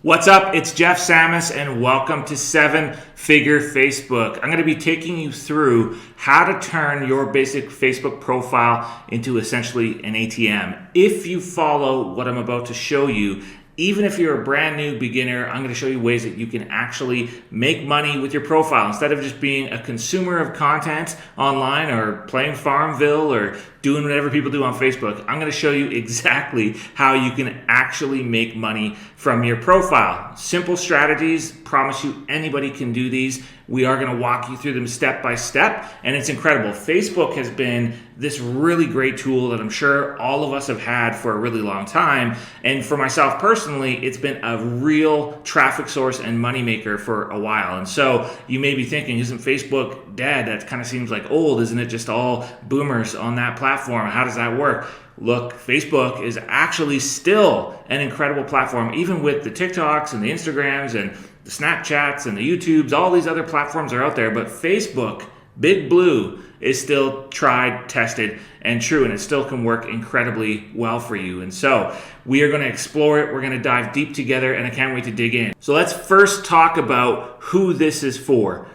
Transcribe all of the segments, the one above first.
What's up? It's Jeff Samus and welcome to 7-Figure Facebook. I'm going to be taking you through how to turn your basic Facebook profile into essentially an ATM. If you follow what I'm about to show you, even if you're a brand new beginner, I'm going to show you ways that you can actually make money with your profile. Instead of just being a consumer of content online or playing Farmville or doing whatever people do on Facebook, I'm going to show you exactly how you can actually make money from your profile. Simple strategies, promise you anybody can do these. We are going to walk you through them step by step, and it's incredible. Facebook has been this really great tool that I'm sure all of us have had for a really long time, and for myself personally, it's been a real traffic source and moneymaker for a while. And so you may be thinking, isn't Facebook dead? That kind of seems like old. Isn't it just all boomers on that platform? How does that work? Look, Facebook is actually still an incredible platform, even with the TikToks and the Instagrams and the Snapchats and the YouTubes. All these other platforms are out there, but Facebook, Big Blue, is still tried, tested, and true, and it still can work incredibly well for you. And so we are going to explore it. We're going to dive deep together, and I can't wait to dig in. So let's first talk about who this is for.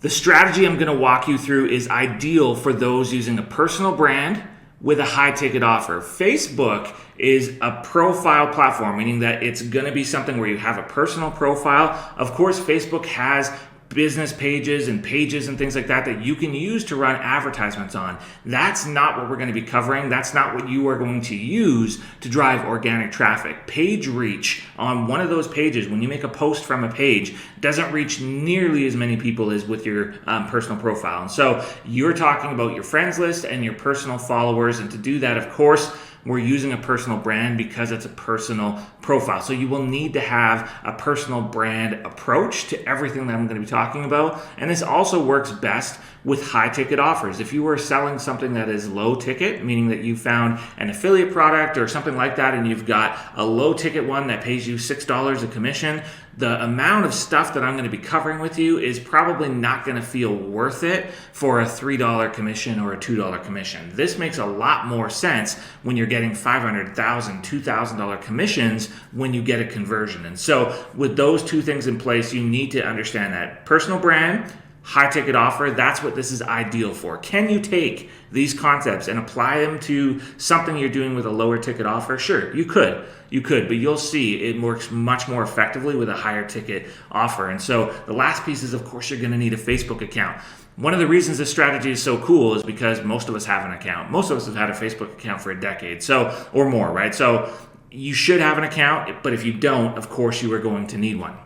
The strategy I'm going to walk you through is ideal for those using a personal brand with a high ticket offer. Facebook is a profile platform, meaning that it's going to be something where you have a personal profile. Of course, Facebook has business pages and things like that that you can use to run advertisements on. That's not what we're going to be covering. That's not what you are going to use to drive organic traffic. Page reach on one of those pages, when you make a post from a page, doesn't reach nearly as many people as with your personal profile. And so you're talking about your friends list and your personal followers. And to do that, of course, we're using a personal brand because it's a personal profile. So you will need to have a personal brand approach to everything that I'm going to be talking about. And this also works best with high ticket offers. If you were selling something that is low ticket, meaning that you found an affiliate product or something like that, and you've got a low ticket one that pays you $6 a commission, the amount of stuff that I'm going to be covering with you is probably not going to feel worth it for a $3 commission or a $2 commission. This makes a lot more sense when you're getting $500,000, $2,000 commissions when you get a conversion. And so with those two things in place, you need to understand that personal brand, high ticket offer, that's what this is ideal for. Can you take these concepts and apply them to something you're doing with a lower ticket offer? Sure, you could, but you'll see it works much more effectively with a higher ticket offer. And so the last piece is, of course, you're going to need a Facebook account. One of the reasons this strategy is so cool is because most of us have an account. Most of us have had a Facebook account for a decade, or more, right? So you should have an account, but if you don't, of course, you are going to need one.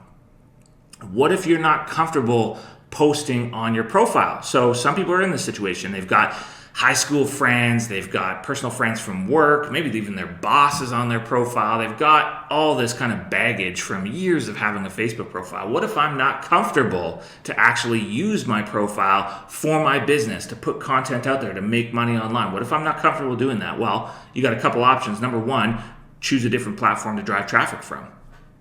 What if you're not comfortable posting on your profile? So some people are in this situation. They've got high school friends, they've got personal friends from work, maybe even their boss is on their profile. They've got all this kind of baggage from years of having a Facebook profile. What if I'm not comfortable to actually use my profile for my business, to put content out there, to make money online? What if I'm not comfortable doing that? Well, you got a couple options. Number one, choose a different platform to drive traffic from.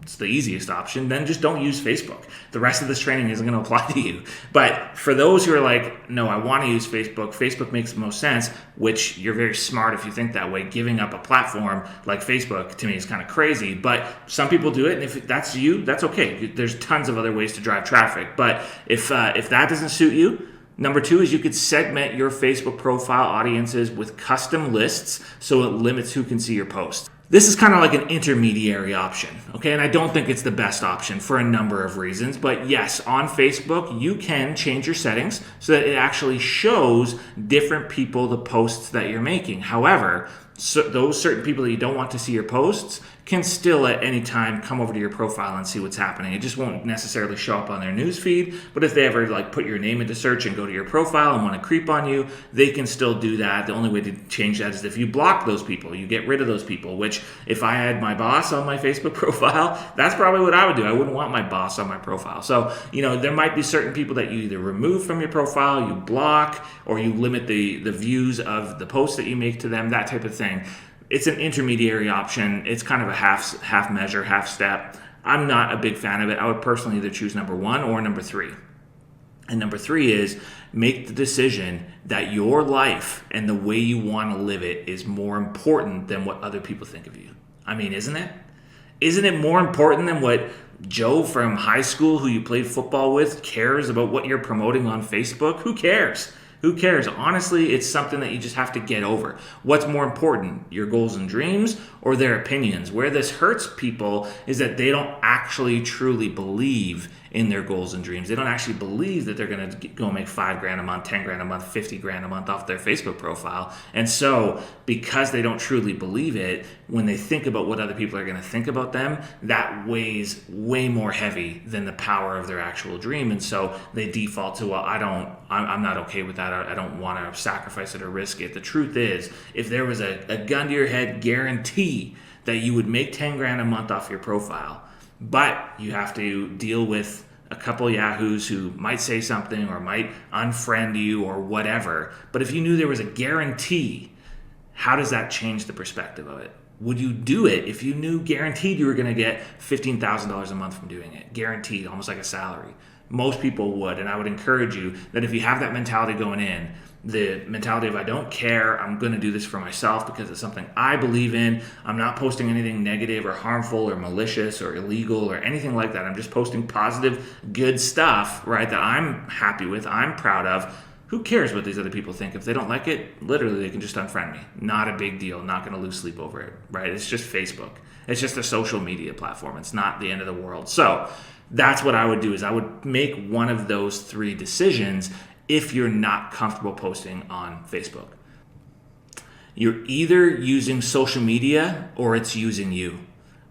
It's the easiest option. Then just don't use Facebook. The rest of this training isn't going to apply to you. But for those who are like, no, I want to use Facebook, Facebook makes the most sense, which you're very smart if you think that way. Giving up a platform like Facebook to me is kind of crazy, but some people do it, and if that's you, that's okay. There's tons of other ways to drive traffic. But if that doesn't suit you, number two is you could segment your Facebook profile audiences with custom lists so it limits who can see your posts. This is kind of like an intermediary option, okay? And I don't think it's the best option for a number of reasons. But yes, on Facebook, you can change your settings so that it actually shows different people the posts that you're making. However, those certain people that you don't want to see your posts can still at any time come over to your profile and see what's happening. It just won't necessarily show up on their news feed, but if they ever put your name into search and go to your profile and want to creep on you, they can still do that. The only way to change that is if you block those people, you get rid of those people, which if I had my boss on my Facebook profile, that's probably what I would do. I wouldn't want my boss on my profile. So, there might be certain people that you either remove from your profile, you block, or you limit the views of the posts that you make to them, that type of thing. It's an intermediary option. It's kind of a half measure, half step. I'm not a big fan of it. I would personally either choose number one or number three. And number three is make the decision that your life and the way you want to live it is more important than what other people think of you. I mean, isn't it? Isn't it more important than what Joe from high school who you played football with cares about what you're promoting on Facebook? Who cares? Who cares? Honestly, it's something that you just have to get over. What's more important, your goals and dreams or their opinions? Where this hurts people is that they don't actually truly believe in their goals and dreams. They don't actually believe that they're going to go make $5,000 a month, $10,000 a month, $50,000 a month off their Facebook profile. And so because they don't truly believe it, when they think about what other people are going to think about them, that weighs way more heavy than the power of their actual dream. And so they default to, well, I'm not okay with that. I don't want to sacrifice it or risk it. The truth is, if there was a gun to your head guarantee that you would make $10,000 a month off your profile, but you have to deal with a couple yahoos who might say something or might unfriend you or whatever. But if you knew there was a guarantee, how does that change the perspective of it? Would you do it if you knew guaranteed you were going to get $15,000 a month from doing it? Guaranteed, almost like a salary. Most people would, and I would encourage you that if you have that mentality going in, the mentality of I don't care, I'm going to do this for myself because it's something I believe in. I'm not posting anything negative or harmful or malicious or illegal or anything like that. I'm just posting positive, good stuff, right, that I'm happy with, I'm proud of. Who cares what these other people think? If they don't like it, literally they can just unfriend me. Not a big deal. Not going to lose sleep over it, right? It's just Facebook. It's just a social media platform. It's not the end of the world. So that's what I would do, is I would make one of those three decisions if you're not comfortable posting on Facebook. You're either using social media or it's using you.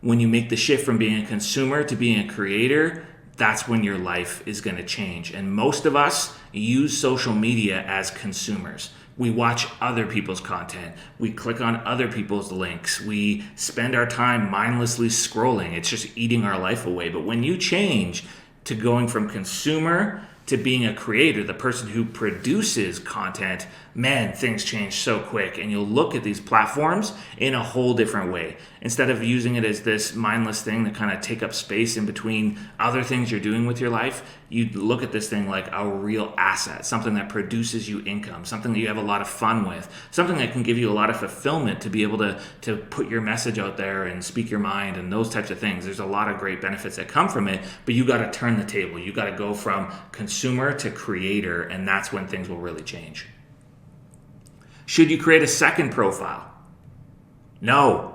When you make the shift from being a consumer to being a creator, that's when your life is going to change. And most of us use social media as consumers. We watch other people's content. We click on other people's links. We spend our time mindlessly scrolling. It's just eating our life away. But when you change to going from consumer to being a creator, the person who produces content, man, things change so quick. And you'll look at these platforms in a whole different way. Instead of using it as this mindless thing that kind of take up space in between other things you're doing with your life, you look at this thing like a real asset, something that produces you income, something that you have a lot of fun with, something that can give you a lot of fulfillment to be able to put your message out there and speak your mind and those types of things. There's a lot of great benefits that come from it, but you got to turn the table. You got to go from consumer to creator, and that's when things will really change. Should you create a second profile? No.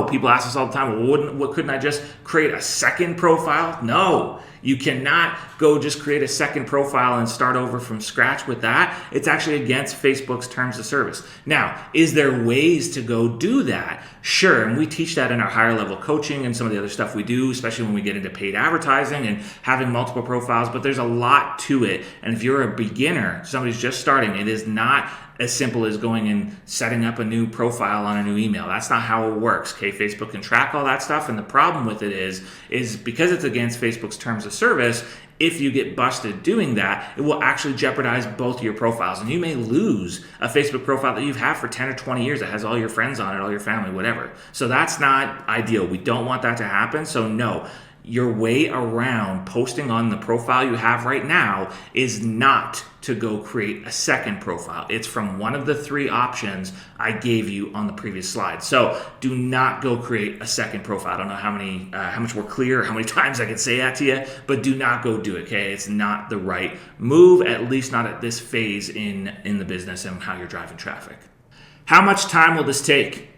People ask us all the time, well, couldn't I just create a second profile? No, you cannot go just create a second profile and start over from scratch with that. It's actually against Facebook's terms of service. Now, is there ways to go do that? Sure, and we teach that in our higher level coaching and some of the other stuff we do, especially when we get into paid advertising and having multiple profiles, but there's a lot to it. And if you're a beginner, somebody's just starting, it is not as simple as going and setting up a new profile on a new email. That's not how it works. Okay, Facebook can track all that stuff, and the problem with it is because it's against Facebook's terms of service, if you get busted doing that, it will actually jeopardize both your profiles. And you may lose a Facebook profile that you've had for 10 or 20 years that has all your friends on it, all your family, whatever. So that's not ideal. We don't want that to happen. So no, your way around posting on the profile you have right now is not to go create a second profile. It's from one of the three options I gave you on the previous slide. So do not go create a second profile. I don't know how much more clear, how many times I can say that to you, but do not go do it, okay? It's not the right move, at least not at this phase in the business and how you're driving traffic. How much time will this take?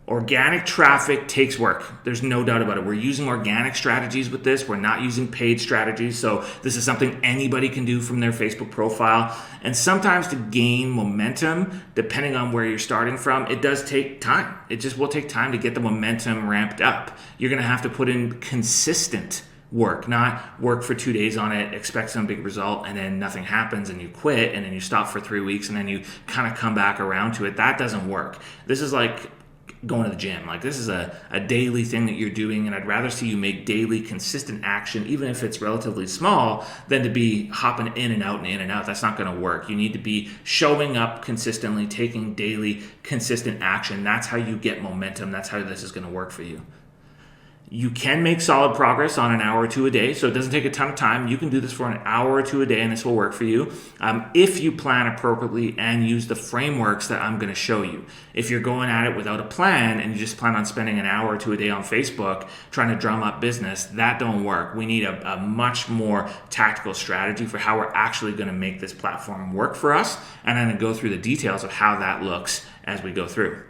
Organic traffic takes work. There's no doubt about it. We're using organic strategies with this. We're not using paid strategies. So this is something anybody can do from their Facebook profile. And sometimes to gain momentum, depending on where you're starting from, it does take time. It just will take time to get the momentum ramped up. You're going to have to put in consistent work, not work for 2 days on it, expect some big result, and then nothing happens and you quit and then you stop for 3 weeks and then you kind of come back around to it. That doesn't work. This is like going to the gym. Like, this is a daily thing that you're doing, and I'd rather see you make daily consistent action, even if it's relatively small, than to be hopping in and out and in and out. That's not going to work. You need to be showing up consistently, taking daily consistent action. That's how you get momentum. That's how this is going to work for you. You can make solid progress on an hour or two a day, so it doesn't take a ton of time. You can do this for an hour or two a day, and this will work for you if you plan appropriately and use the frameworks that I'm going to show you. If you're going at it without a plan and you just plan on spending an hour or two a day on Facebook trying to drum up business, that don't work. We need a much more tactical strategy for how we're actually going to make this platform work for us, and I'm going to go through the details of how that looks as we go through.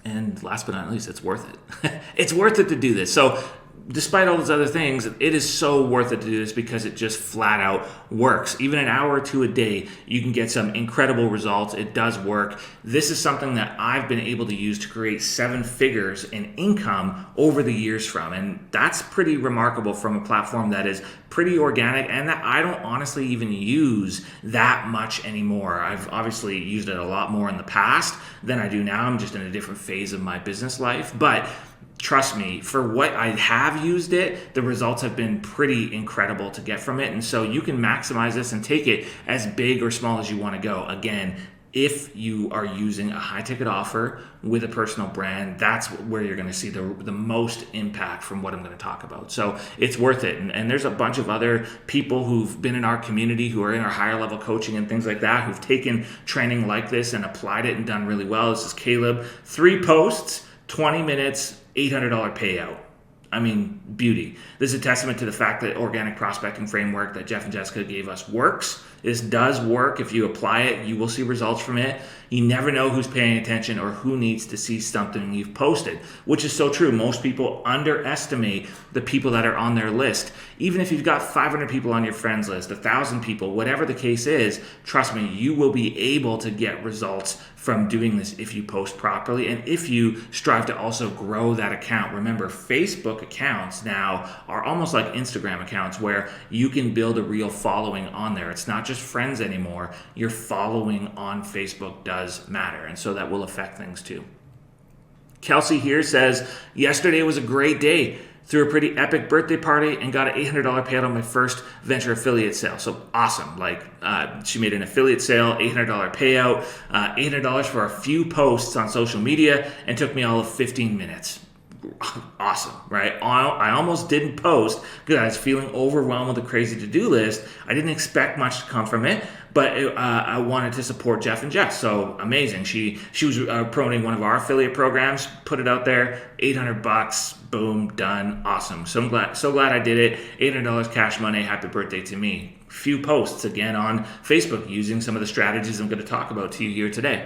And last but not least, it's worth it. It's worth it to do this. So despite all those other things, it is so worth it to do this because it just flat out works. Even an hour or two a day, you can get some incredible results. It does work. This is something that I've been able to use to create 7 figures in income over the years from. And that's pretty remarkable from a platform that is pretty organic and that I don't honestly even use that much anymore. I've obviously used it a lot more in the past than I do now. I'm just in a different phase of my business life. But trust me, for what I have used it, the results have been pretty incredible to get from it. And so you can maximize this and take it as big or small as you want to go. Again, if you are using a high ticket offer with a personal brand, that's where you're going to see the most impact from what I'm going to talk about. So it's worth it. And there's a bunch of other people who've been in our community, who are in our higher level coaching and things like that, who've taken training like this and applied it and done really well. This is Caleb. 3 posts, 20 minutes, $800 payout. I mean, beauty. This is a testament to the fact that organic prospecting framework that Jeff and Jessica gave us works. This does work. If you apply it, you will see results from it. You never know who's paying attention or who needs to see something you've posted, which is so true. Most people underestimate the people that are on their list. Even if you've got 500 people on your friends list, 1,000 people, whatever the case is, trust me, you will be able to get results from doing this if you post properly and if you strive to also grow that account. Remember, Facebook accounts now are almost like Instagram accounts where you can build a real following on there. It's not just friends anymore. Your following on Facebook does matter, and so that will affect things too. Kelsey here says, yesterday was a great day. Threw a pretty epic birthday party and got an $800 payout on my first venture affiliate sale. So awesome. She made an affiliate sale, $800 payout, $800 for a few posts on social media, and took me all of 15 minutes. Awesome, right? I almost didn't post because I was feeling overwhelmed with a crazy to-do list. I didn't expect much to come from it, but I wanted to support Jeff and Jess. So amazing. She was promoting one of our affiliate programs, put it out there, $800, boom, done, awesome. So glad I did it. $800 cash money. Happy birthday to me. Few posts again on Facebook using some of the strategies I'm going to talk about to you here today.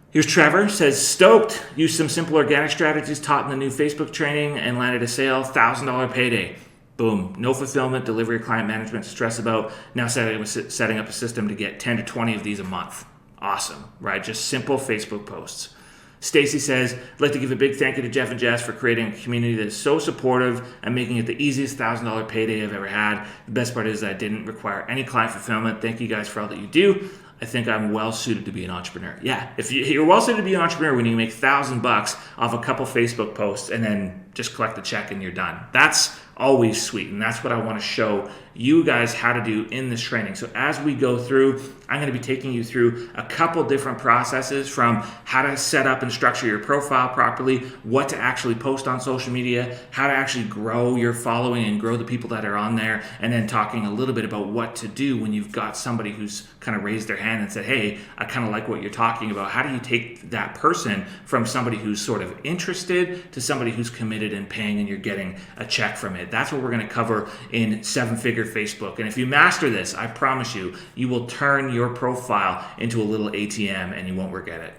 Here's Trevor, says, stoked, used some simple organic strategies taught in the new Facebook training and landed a sale, $1,000 payday. Boom. No fulfillment, delivery, client management to stress about. Now setting up a system to get 10 to 20 of these a month. Awesome, right? Just simple Facebook posts. Stacy says, I'd like to give a big thank you to Jeff and Jess for creating a community that is so supportive and making it the easiest $1,000 payday I've ever had. The best part is that I didn't require any client fulfillment. Thank you guys for all that you do. I think I'm well suited to be an entrepreneur. Yeah, if you're well suited to be an entrepreneur when you make $1,000 off a couple Facebook posts and then just collect the check and you're done. That's always sweet, and that's what I want to show you guys how to do in this training. So as we go through, I'm going to be taking you through a couple different processes, from how to set up and structure your profile properly, what to actually post on social media, how to actually grow your following and grow the people that are on there, and then talking a little bit about what to do when you've got somebody who's kind of raised their hand and said, hey, I kind of like what you're talking about. How do you take that person from somebody who's sort of interested to somebody who's committed and paying and you're getting a check from it? That's what we're going to cover in 7-Figure Facebook. And if you master this, I promise you, you will turn your profile into a little ATM and you won't regret it.